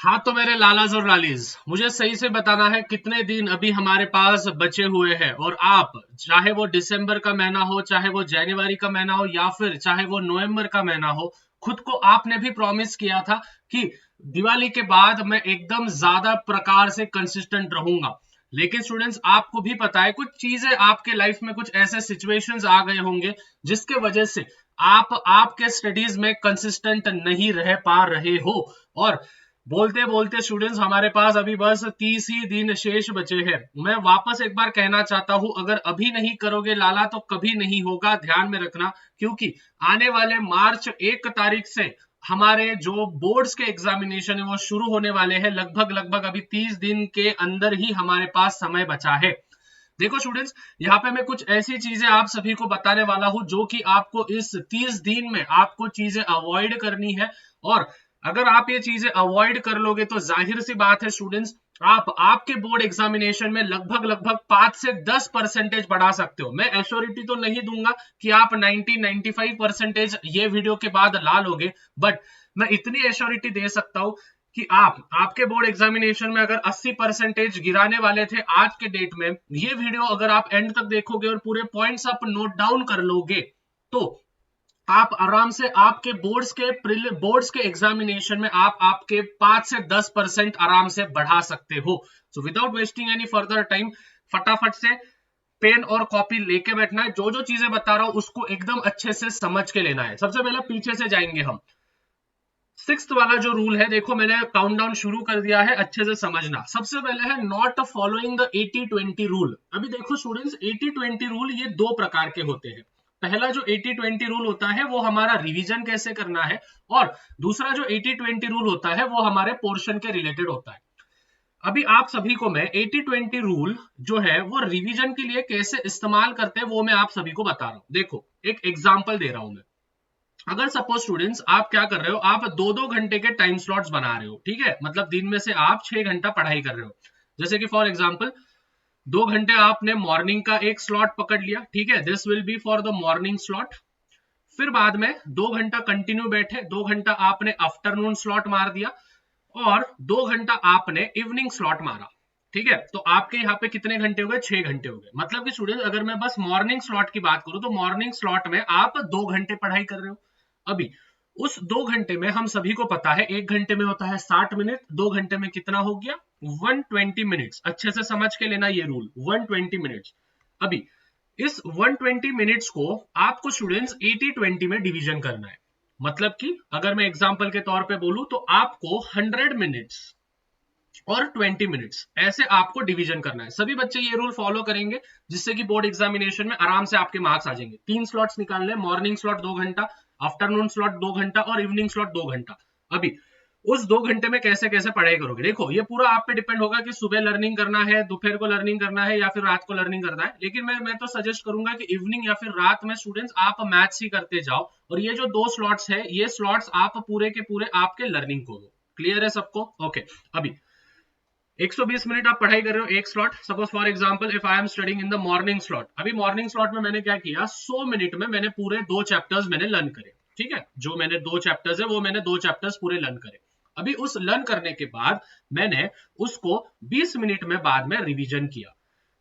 हाँ तो मेरे लालाज और लालीज, मुझे सही से बताना है कितने दिन अभी हमारे पास बचे हुए हैं। और आप, चाहे वो दिसंबर का महीना हो, चाहे वो जनवरी का महीना हो, या फिर चाहे वो नवंबर का महीना हो, खुद को आपने भी प्रॉमिस किया था कि दिवाली के बाद मैं एकदम ज्यादा प्रकार से कंसिस्टेंट रहूंगा। लेकिन स्टूडेंट्स, आपको भी पता है कुछ चीजें आपके लाइफ में, कुछ ऐसे सिचुएशंस आ गए होंगे जिसके वजह से आप आपके स्टडीज में कंसिस्टेंट नहीं रह पा रहे हो। और बोलते बोलते स्टूडेंट्स, हमारे पास अभी बस 30 ही दिन शेष बचे हैं। मैं वापस एक बार कहना चाहता हूं, अगर अभी नहीं करोगे लाला तो कभी नहीं होगा, ध्यान में रखना। क्योंकि आने वाले मार्च 1 तारीख से हमारे जो बोर्ड्स के एग्जामिनेशन है वो शुरू होने वाले हैं। लगभग लगभग अभी 30 दिन के अंदर ही हमारे पास समय बचा है। देखो स्टूडेंट्स, यहाँ पे मैं कुछ ऐसी चीजें आप सभी को बताने वाला हूं जो कि आपको इस 30 दिन में आपको चीजें अवॉइड करनी है। और अगर आप ये चीजें अवॉइड कर लोगे तो जाहिर सी बात है स्टूडेंट्स, आप आपके बोर्ड एग्जामिनेशन में लगभग लगभग 5 से 10% बढ़ा सकते हो। मैं एश्योरिटी तो नहीं दूंगा कि आप 90-95% ये वीडियो के बाद ला लोगे, बट मैं इतनी एश्योरिटी दे सकता हूं कि आप आपके बोर्ड एग्जामिनेशन में अगर 80% गिराने वाले थे आज के डेट में, ये वीडियो अगर आप एंड तक देखोगे और पूरे पॉइंट्स आप नोट डाउन कर लोगे, तो आप आराम से आपके बोर्ड्स के एग्जामिनेशन में आप आपके 5 से 10% आराम से बढ़ा सकते हो। So without wasting any further time, फटाफट से पेन और कॉपी लेके बैठना है। जो जो चीजें बता रहा हूं उसको एकदम अच्छे से समझ के लेना है। सबसे पहले पीछे से जाएंगे हम। 6th वाला जो रूल है, देखो मैंने काउंटडाउन शुरू कर दिया है, अच्छे से समझना। सबसे पहले है नॉट फॉलोइंग द 80-20 रूल। अभी देखो स्टूडेंट्स, 80-20 रूल ये दो प्रकार के होते हैं। पहला जो 80-20 रूल होता है वो हमारा रिवीजन कैसे करना है, और दूसरा जो 80-20 रूल होता है वो हमारे पोर्शन के रिलेटेड होता है। अभी आप सभी को मैं 80-20 रूल जो है वो रिवीजन के लिए कैसे इस्तेमाल करते हैं वो मैं आप सभी को बता रहा हूं। देखो एक एग्जांपल दे रहा हूं मैं। अगर सपोज स्टूडेंट्स आप क्या कर रहे हो, आप 2-2 घंटे के टाइम स्लॉट्स बना रहे हो, ठीक है, मतलब दिन में से आप 6 घंटा पढ़ाई कर रहे हो। जैसे कि फॉर एग्जांपल 2 घंटे आपने मॉर्निंग का एक स्लॉट पकड़ लिया, ठीक है, this will be for the morning slot. फिर बाद में 2 घंटा कंटिन्यू बैठे, 2 घंटा आपने आफ्टरनून स्लॉट मार दिया, और 2 घंटा आपने इवनिंग स्लॉट मारा। ठीक है, तो आपके यहाँ पे कितने घंटे हो गए? 6 घंटे हो गए। मतलब कि स्टूडेंट, अगर मैं बस मॉर्निंग स्लॉट की बात करूं तो मॉर्निंग स्लॉट में आप 2 घंटे पढ़ाई कर रहे हो। अभी उस 2 घंटे में हम सभी को पता है 1 घंटे में होता है 60 मिनट, 2 घंटे में कितना हो गया? 120 मिनट्स। अच्छे से समझ के लेना ये रूल, 120 मिनट्स। अभी इस 120 मिनट्स को आपको स्टूडेंट्स 80-20 में डिवीजन करना है। मतलब कि अगर मैं एग्जांपल के तौर पे बोलूं तो आपको 100 मिनट्स और 20 मिनट्स ऐसे आपको डिवीजन करना है। सभी बच्चे ये रूल फॉलो करेंगे जिससे कि बोर्ड एग्जामिनेशन में आराम से आपके मार्क्स आ जाएंगे। 3 स्लॉट्स निकालने, मॉर्निंग स्लॉट 2 घंटा, आफ्टरनून स्लॉट 2 घंटा और इवनिंग स्लॉट 2 घंटा। अभी उस 2 घंटे में कैसे कैसे पढ़ाई करोगे, देखो ये पूरा आप पे डिपेंड होगा कि सुबह लर्निंग करना है, दोपहर को लर्निंग करना है, या फिर रात को लर्निंग करना है। लेकिन मैं तो सजेस्ट करूंगा कि इवनिंग या फिर रात में स्टूडेंट्स आप मैथ्स ही करते जाओ, और ये जो 2 स्लॉट्स है ये स्लॉट्स आप पूरे के पूरे आपके लर्निंग को दो। क्लियर है सबको? ओके। अभी 120 मिनट आप पढ़ाई कर रहे हो, एक slot. Suppose for example if I am studying in the morning slot, अभी मॉर्निंग स्लॉट में मैंने क्या किया, 100 मिनट में मैंने पूरे 2 चैप्टर्स मैंने लर्न करे। ठीक है, जो मैंने 2 चैप्टर्स है वो मैंने 2 चैप्टर्स पूरे लर्न करे। अभी उस लर्न करने के बाद मैंने उसको 20 मिनट में बाद में रिवीजन किया।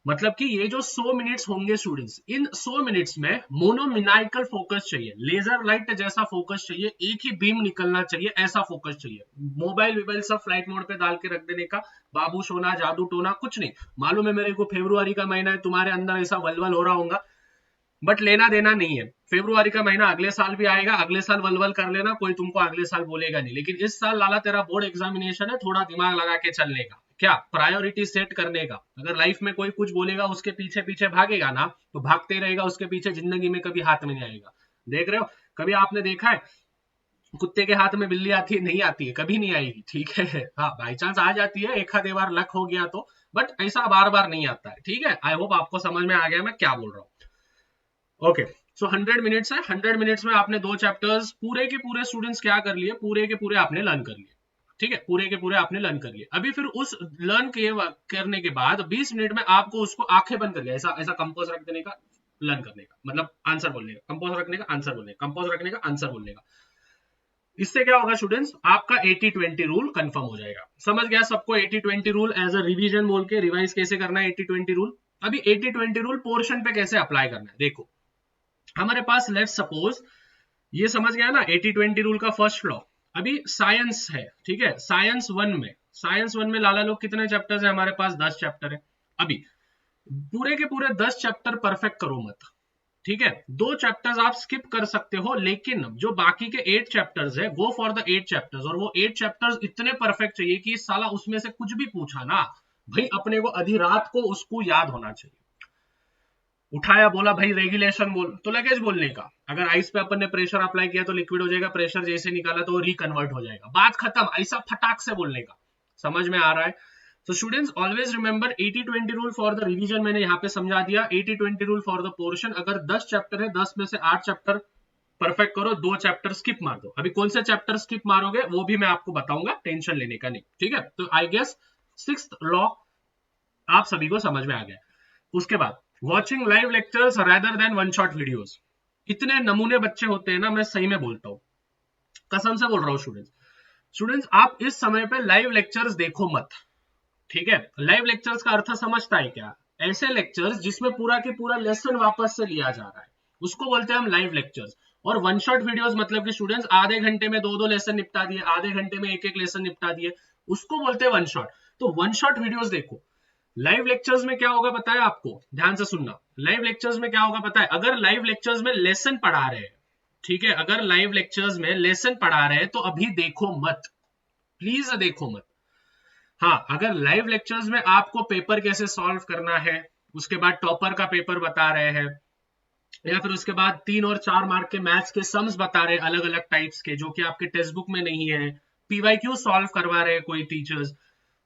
मतलब कि ये जो 100 मिनट्स होंगे स्टूडेंट्स, इन 100 मिनट्स में मोनोमिनाइकल फोकस चाहिए, लेजर लाइट जैसा फोकस चाहिए, एक ही बीम निकलना चाहिए, ऐसा फोकस चाहिए। मोबाइल वोबाइल सब फ्लाइट मोड पे डाल के रख देने का, बाबू सोना जादू टोना कुछ नहीं। मालूम है मेरे को फरवरी का महीना है, तुम्हारे अंदर ऐसा वलवल हो रहा होगा, बट लेना देना नहीं है। फरवरी का महीना अगले साल भी आएगा, अगले साल वलवल कर लेना, कोई तुमको अगले साल बोलेगा नहीं। लेकिन इस साल लाला तेरा बोर्ड एग्जामिनेशन है, थोड़ा दिमाग लगा के चलने का, क्या प्रायोरिटी सेट करने का। अगर लाइफ में कोई कुछ बोलेगा उसके पीछे पीछे भागेगा ना, तो भागते रहेगा उसके पीछे, जिंदगी में कभी हाथ में नहीं आएगा। देख रहे हो, कभी आपने देखा है कुत्ते के हाथ में बिल्ली आती है? नहीं आती है, कभी नहीं आएगी। ठीक है, हाँ बाई चांस आ जाती है, एक आधे बार लक हो गया तो, बट ऐसा बार बार नहीं आता है। ठीक है, आई होप आपको समझ में आ गया मैं क्या बोल रहा हूँ। ओके, सो 100 मिनट्स है, 100 मिनट्स में आपने 2 चैप्टर्स पूरे के पूरे स्टूडेंट्स क्या कर लिए, पूरे के पूरे आपने लर्न कर लिए। ठीक है, पूरे के पूरे आपने लर्न कर लिए। अभी फिर उस लर्न के करने के बाद 20 मिनट में आपको उसको आंखें बंद कर लिया, ऐसा ऐसा कंपोज रख देने का, लर्न करने का, मतलब आंसर बोलने का, कंपोज रखने का, आंसर बोलने का, कंपोज रखने का, आंसर बोलने का। इससे क्या होगा स्टूडेंट्स, आपका 80-20 रूल कंफर्म हो जाएगा। समझ गया सबको 80-20 रूल एज अ रिवीजन बोल के रिवाइज कैसे करना है 80-20 रूल। अभी 80-20 रूल पोर्शन पे कैसे अप्लाई करना है देखो। हमारे पास लेट्स सपोज, ये समझ गया ना 80-20 रूल का फर्स्ट लॉ। अभी साइंस है, ठीक है, साइंस 1 में लाला लोग कितने चैप्टर्स है हमारे पास, 10 चैप्टर है। अभी पूरे के पूरे 10 चैप्टर परफेक्ट करो मत, ठीक है, 2 चैप्टर्स आप स्किप कर सकते हो, लेकिन जो बाकी के 8 चैप्टर्स है वो फॉर द 8 चैप्टर्स, और वो 8 चैप्टर्स इतने परफेक्ट चाहिए कि साला उसमें से कुछ भी पूछा ना भाई अपने को आधी रात को उसको याद होना चाहिए। उठाया बोला भाई रेगुलेशन बोल तो लगेज बोलने का, अगर आइस पे अपन ने प्रेशर अप्लाई किया तो लिक्विड हो जाएगा, प्रेशर जैसे निकाला तो रिकन्वर्ट हो जाएगा, बात खत्म, ऐसा फटाक से बोलने का। समझ में आ रहा है? So students always remember 80-20 rule for the revision मैंने यहाँ पे समझा दिया, 80-20 रूल फॉर द पोर्शन। अगर 10 चैप्टर है 10 में से 8 चैप्टर परफेक्ट करो, 2 चैप्टर स्किप मार दो। अभी कौन से चैप्टर स्किप मारोगे वो भी मैं आपको बताऊंगा, टेंशन लेने का नहीं, ठीक है। तो आई गेस 6th लॉ आप सभी को समझ में आ गया। उसके बाद watching live lectures rather than one shot videos. इतने नमूने बच्चे होते हैं ना, मैं सही में बोलता हूँ, कसम से बोल रहा हूँ स्टूडेंट्स आप इस समय पे लाइव लेक्चर्स देखो मत, ठीक है। लाइव लेक्चर्स का अर्थ समझता है क्या? ऐसे लेक्चर्स जिसमें पूरा के पूरा लेसन वापस से लिया जा रहा है उसको बोलते हैं हम लाइव लेक्चर्स। और वन शॉट वीडियोस मतलब कि स्टूडेंट्स आधे घंटे में 2-2 लेसन निपटा दिए, आधे घंटे में 1-1 लेसन निपटा दिए, उसको बोलते हैं वन शॉट। तो वन शॉट वीडियोस देखो। लाइव लेक्चर्स में क्या होगा पता है आपको, ध्यान से सुनना, लाइव लेक्चर्स में क्या होगा पता है, अगर लाइव लेक्चर्स में लेसन पढ़ा रहे हैं, ठीक है, अगर लाइव लेक्चर्स में लेसन पढ़ा रहे हैं तो अभी देखो मत, प्लीज देखो मत। हाँ, अगर लाइव लेक्चर्स में आपको पेपर कैसे सॉल्व करना है, उसके बाद टॉपर का पेपर बता रहे हैं, या फिर उसके बाद 3 और 4 मार्क के मैथ्स के सम्स बता रहे हैं अलग अलग टाइप्स के जो कि आपके टेक्स्ट बुक में नहीं है, पीवाईक्यू सॉल्व करवा रहे हैं कोई टीचर्स,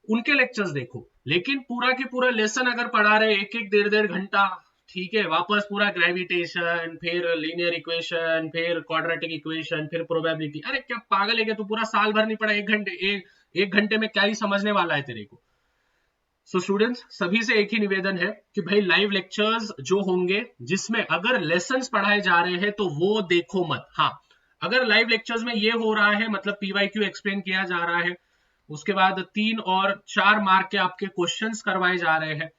उनके लेक्चर्स देखो। लेकिन पूरा की पूरा लेसन अगर पढ़ा रहे 1-1 1.5 घंटा, ठीक है, वापस पूरा ग्रेविटेशन, फिर लीनियर इक्वेशन, फिर क्वाड्रेटिक इक्वेशन, फिर प्रोबेबिलिटी, अरे क्या पागल है क्या तू? पूरा साल भर नहीं पढ़ा, 1 घंटे में क्या ही समझने वाला है तेरे को? सो स्टूडेंट्स सभी से एक ही निवेदन है कि भाई लाइव लेक्चर्स जो होंगे जिसमें अगर लेसन्स पढ़ाए जा रहे हैं तो वो देखो मत। हाँ, अगर लाइव लेक्चर्स में ये हो रहा है मतलब पीवाईक्यू एक्सप्लेन किया जा रहा है, उसके बाद 3 और 4 मार्क के आपके क्वेश्चंस करवाए जा रहे हैं,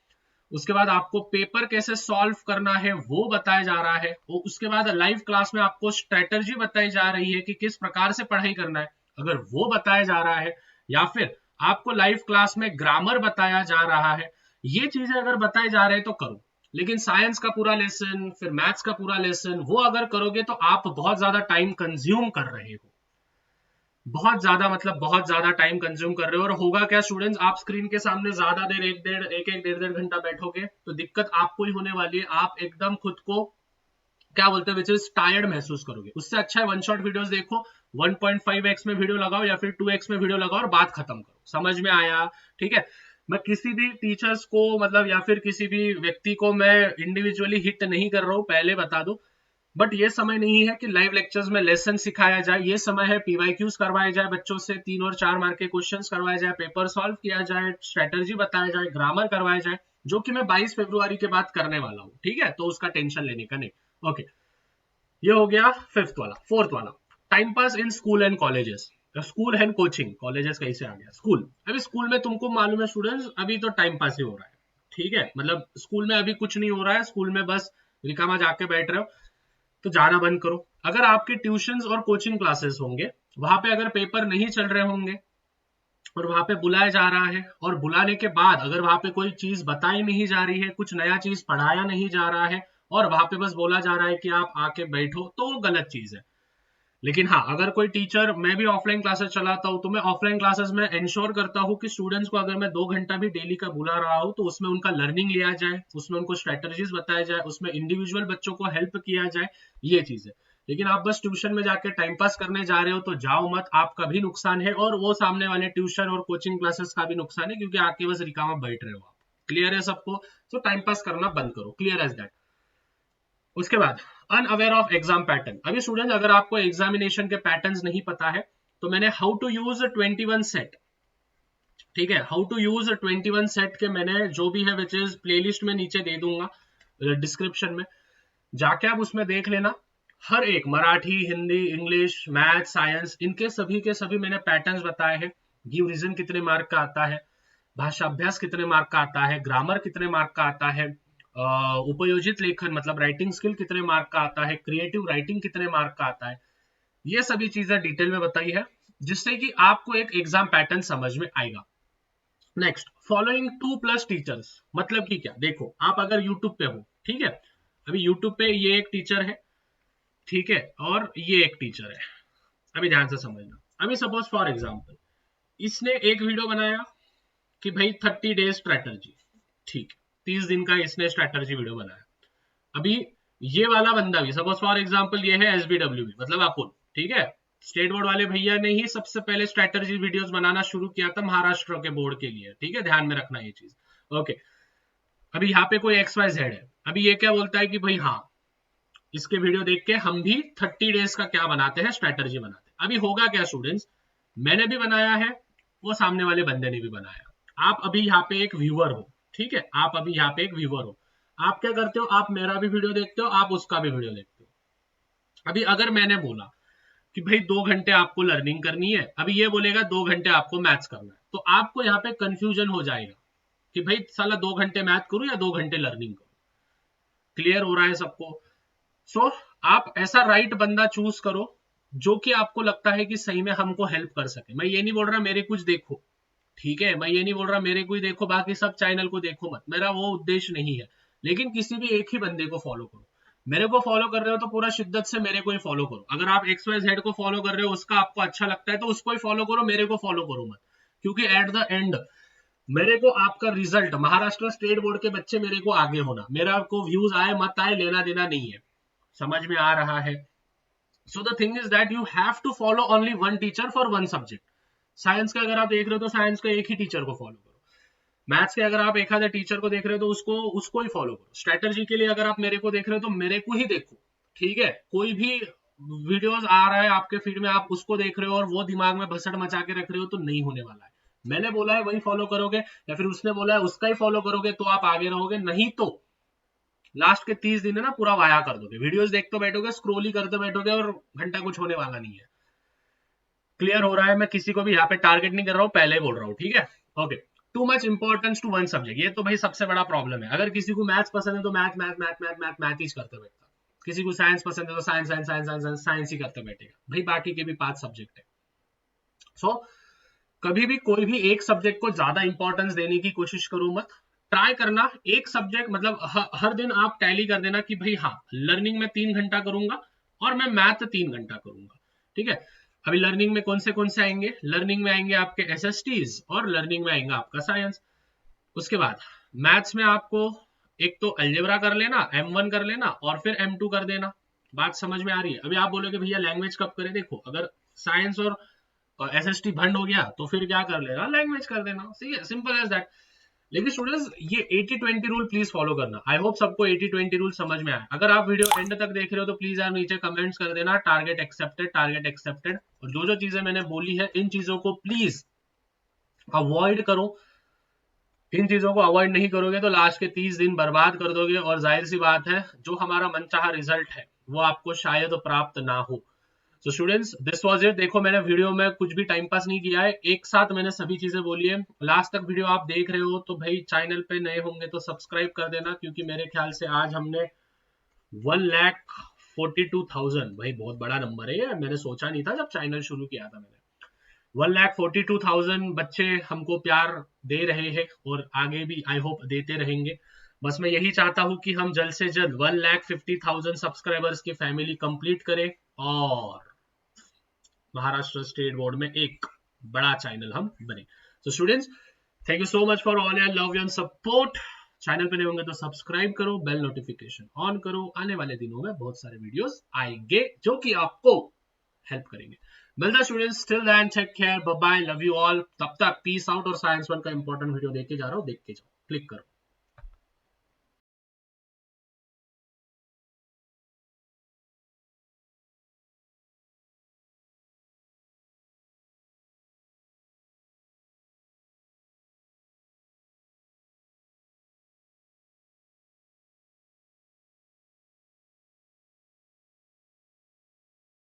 उसके बाद आपको पेपर कैसे सॉल्व करना है वो बताया जा रहा है, और उसके बाद लाइव क्लास में आपको स्ट्रेटजी बताई जा रही है कि किस प्रकार से पढ़ाई करना है, अगर वो बताया जा रहा है, या फिर आपको लाइव क्लास में ग्रामर बताया जा रहा है, ये चीजें अगर बताई जा रहे हैं तो करो। लेकिन साइंस का पूरा लेसन, फिर मैथ्स का पूरा लेसन वो अगर करोगे तो आप बहुत ज्यादा टाइम कंज्यूम कर रहे हो, बहुत ज्यादा मतलब बहुत ज्यादा टाइम कंज्यूम कर रहे हो। और होगा क्या स्टूडेंट्स, आप स्क्रीन के सामने ज्यादा देर एक डेढ़ घंटा बैठोगे तो दिक्कत आपको ही होने वाली है, आप एकदम खुद को क्या बोलते हैं विच इज टायर्ड महसूस करोगे। उससे अच्छा है वन शॉट वीडियोस देखो, 1.5x में वीडियो लगाओ या फिर 2x में वीडियो लगाओ और बात खत्म करो। समझ में आया? ठीक है, मैं किसी भी टीचर्स को मतलब या फिर किसी भी व्यक्ति को मैं इंडिविजुअली हिट नहीं कर रहा हूं, पहले बता दो, बट ये समय नहीं है कि लाइव लेक्चर्स में लेसन सिखाया जाए, ये समय है पीवाईक्यूज करवाए जाए बच्चों से, 3 और 4 मार्क के क्वेश्चंस करवाए जाए, पेपर सॉल्व किया जाए, स्ट्रेटजी बताया जाए, ग्रामर करवाया जाए, जो कि मैं 22 फरवरी के बाद करने वाला हूँ, ठीक है, तो उसका टेंशन लेने का नहीं। ओके, ये हो गया 5th वाला। 4th वाला, time pass in school and colleges. School and coaching, colleges कैसे आ गया? स्कूल, अभी स्कूल में तुमको मालूम है स्टूडेंट्स अभी तो टाइम पास ही हो रहा है, ठीक है, मतलब स्कूल में अभी कुछ नहीं हो रहा है, स्कूल में बस रिकामा जाके बैठ रहे हो, तो जाना बंद करो। अगर आपके ट्यूशंस और कोचिंग क्लासेस होंगे, वहां पे अगर पेपर नहीं चल रहे होंगे और वहां पे बुलाया जा रहा है, और बुलाने के बाद अगर वहां पे कोई चीज बताई नहीं जा रही है, कुछ नया चीज पढ़ाया नहीं जा रहा है, और वहां पे बस बोला जा रहा है कि आप आके बैठो, तो वो गलत चीज है। लेकिन हाँ, अगर कोई टीचर, मैं भी ऑफलाइन क्लासेस चलाता हूँ, तो मैं ऑफलाइन क्लासेस में इंश्योर करता हूँ कि स्टूडेंट्स को अगर मैं 2 घंटा भी डेली का बुला रहा हूँ तो उसमें उनका लर्निंग लिया जाए, उसमें उनको स्ट्रेटजीज बताया जाए, उसमें इंडिविजुअल बच्चों को हेल्प किया जाए, ये चीज है। लेकिन आप बस ट्यूशन में जाके टाइम पास करने जा रहे हो तो जाओ मत, आपका भी नुकसान है और वो सामने वाले ट्यूशन और कोचिंग क्लासेस का भी नुकसान है, क्योंकि आके बस रिकामा बैठ रहे हो आप। क्लियर है सबको? तो टाइम पास करना बंद करो, क्लियर एज दैट। उसके बाद अनअवेयर ऑफ एग्जाम पैटर्न। अभी स्टूडेंट अगर आपको एग्जामिनेशन के पैटर्न्स नहीं पता है तो मैंने हाउ टू यूज 21 सेट, ठीक है, हाउ टू यूज 21 सेट के मैंने जो भी है विच इज प्लेलिस्ट में नीचे दे दूंगा डिस्क्रिप्शन में, जाके आप उसमें देख लेना। हर एक Marathi, Hindi, English, math, science, इनके सभी के सभी मैंने पैटर्न्स बताए हैं। गिव रीजन कितने मार्क का आता है, भाषा अभ्यास कितने मार्क का आता है, ग्रामर कितने मार्क का आता है, उपयोजित लेखन मतलब राइटिंग स्किल कितने मार्क का आता है, क्रिएटिव राइटिंग कितने मार्क का आता है, ये सभी चीजें डिटेल में बताई है, जिससे कि आपको एक एग्जाम पैटर्न समझ में आएगा। नेक्स्ट, फॉलोइंग 2+ टीचर्स मतलब कि क्या, देखो आप अगर यूट्यूब पे हो, ठीक है, अभी यूट्यूब पे ये एक टीचर है, ठीक है, और ये एक टीचर है। अभी ध्यान से समझना, अभी सपोज फॉर एग्जांपल इसने एक वीडियो बनाया कि भाई 30 डेज स्ट्रेटर्जी, ठीक है, 30 दिन का इसने स्ट्रेटर्जी वीडियो बनाया। अभी ये वाला बंदा भी सपोज फॉर एग्जांपल ये है SBWB मतलब अपुन, ठीक है, स्टेट बोर्ड वाले भैया ने ही सबसे पहले स्ट्रेटर्जी वीडियोस बनाना शुरू किया था महाराष्ट्र के बोर्ड के लिए, ठीक है, ध्यान में रखना ये चीज। ओके, अभी यहाँ पे कोई XYZ है, अभी ये क्या बोलता है कि भाई हाँ, इसके वीडियो देख के हम भी 30 डेज का क्या बनाते हैं, स्ट्रेटर्जी बनाते हैं। अभी होगा क्या स्टूडेंट्स, मैंने भी बनाया है, वो सामने वाले बंदे ने भी बनाया, आप अभी यहाँ पे एक व्यूअर हो, ठीक है, आप अभी यहाँ पे एक व्यूअर हो, आप क्या करते हो, आप मेरा भी वीडियो देखते हो, आप उसका भी वीडियो देखते हो। अभी अगर मैंने बोला कि भाई 2 घंटे आपको लर्निंग करनी है, अभी ये बोलेगा 2 घंटे आपको मैथ्स करना है, तो आपको यहाँ पे कंफ्यूजन हो जाएगा कि भाई साला 2 घंटे मैथ करूं या 2 घंटे लर्निंग करूं। क्लियर हो रहा है सबको? सो आप ऐसा राइट बंदा चूज करो जो कि आपको लगता है कि सही में हमको हेल्प कर सके। मैं ये नहीं बोल रहा मेरे कुछ देखो, ठीक है, मैं ये नहीं बोल रहा मेरे को ही देखो बाकी सब चैनल को देखो मत, मेरा वो उद्देश्य नहीं है, लेकिन किसी भी एक ही बंदे को फॉलो करो। मेरे को फॉलो कर रहे हो तो पूरा शिद्दत से मेरे को ही फॉलो करो। अगर आप XYZ को फॉलो कर रहे हो, उसका आपको अच्छा लगता है तो उसको ही फॉलो करो, मेरे को फॉलो करो मत, क्योंकि एट द एंड मेरे को आपका रिजल्ट, महाराष्ट्र स्टेट बोर्ड के बच्चे मेरे को आगे होना, मेरा को व्यूज आए मत आए लेना देना नहीं है। समझ में आ रहा है? So the thing is that you have to follow only one teacher for one subject. Science का अगर आप देख रहे हो तो साइंस का एक ही टीचर को फॉलो करो, मैथ्स के अगर आप एक आधे टीचर को देख रहे हो तो उसको ही फॉलो करो, स्ट्रेटजी के लिए अगर आप मेरे को देख रहे हो तो मेरे को ही देखो, ठीक है, कोई भी वीडियोस आ रहा है आपके फीड में आप उसको देख रहे हो और वो दिमाग में भसड़ मचा के रख रहे हो तो नहीं होने वाला है। मैंने बोला है वही फॉलो करोगे, या फिर उसने बोला है उसका ही फॉलो करोगे तो आप आगे रहोगे, नहीं तो लास्ट के 30 दिन है ना पूरा वाया कर दोगे, वीडियोस देखते बैठोगे, स्क्रोल ही करते बैठोगे और घंटा कुछ होने वाला नहीं है। क्लियर हो रहा है? मैं किसी को भी यहाँ पे टारगेट नहीं कर रहा हूँ, पहले बोल रहा हूँ, ठीक है, okay. Too much importance to one subject, ये तो भाई सबसे बड़ा प्रॉब्लम है। अगर किसी को मैथ्स पसंद है तो math math math math math math ही करते बैठता, किसी को साइंस पसंद है तो science science science science science ही करते बैठेगा, भाई बाकी के भी 5 सब्जेक्ट है। सो कभी भी कोई भी एक सब्जेक्ट को ज्यादा इंपॉर्टेंस देने की कोशिश करो मत, ट्राई करना एक सब्जेक्ट मतलब हर दिन आप टैली कर देना कि भाई हाँ लर्निंग में 3 घंटा करूंगा और मैं मैथ 3 घंटा करूंगा, ठीक है। अभी लर्निंग में कौन से आएंगे, लर्निंग में आएंगे आपके SSTs और लर्निंग में आएंगे आपका साइंस। उसके बाद मैथ्स में आपको एक तो अलजेब्रा कर लेना, M1 कर लेना और फिर M2 कर देना। बात समझ में आ रही है? अभी आप बोलोगे भैया लैंग्वेज कब करें, देखो अगर साइंस और SST भंड हो गया तो फिर क्या कर लेना, लैंग्वेज कर देना, सही है, सिंपल एज दैट। लेकिन स्टूडेंट्स ये 80-20 रूल प्लीज फॉलो करना। आई होप सबको 80-20 रूल समझ में आए। अगर आप वीडियो एंड तक देख रहे हो तो प्लीज यार नीचे कमेंट्स कर देना टारगेट एक्सेप्टेड, टारगेट एक्सेप्टेड। और जो जो चीजें मैंने बोली है इन चीजों को प्लीज अवॉइड करो। इन चीजों को अवॉइड नहीं करोगे तो लास्ट के 30 दिन बर्बाद कर दोगे और जाहिर सी बात है जो हमारा मनचाहा रिजल्ट है वो आपको शायद प्राप्त ना हो। तो स्टूडेंट्स दिस वाज इट। देखो मैंने वीडियो में कुछ भी टाइम पास नहीं किया है, एक साथ मैंने सभी चीजें बोली है। लास्ट तक वीडियो आप देख रहे हो तो भाई चैनल पे नए होंगे तो सब्सक्राइब कर देना, क्योंकि मेरे ख्याल से आज हमने 1,42,000, भाई बहुत बड़ा नंबर है ये, मैंने सोचा नहीं था जब चैनल शुरू किया था मैंने। 1,42,000 बच्चे हमको प्यार दे रहे हैं और आगे भी आई होप देते रहेंगे। बस मैं यही चाहता हूं कि हम जल्द से जल्द 1,50,000 सब्सक्राइबर्स की फैमिली कंप्लीट करें और महाराष्ट्र स्टेट बोर्ड में एक बड़ा चैनल हम बने। तो students thank you so much for all your love and support. Channel पे नहीं होंगे तो सब्सक्राइब करो, बेल नोटिफिकेशन ऑन करो, आने वाले दिनों में बहुत सारे वीडियोस आएंगे जो कि आपको हेल्प करेंगे। मिलता students, till then take care, bye bye, love you all. तब तक पीस आउट। और साइंस 1 का इंपॉर्टेंट वीडियो देख के जा रहा हूँ, देख के जाओ, क्लिक करो।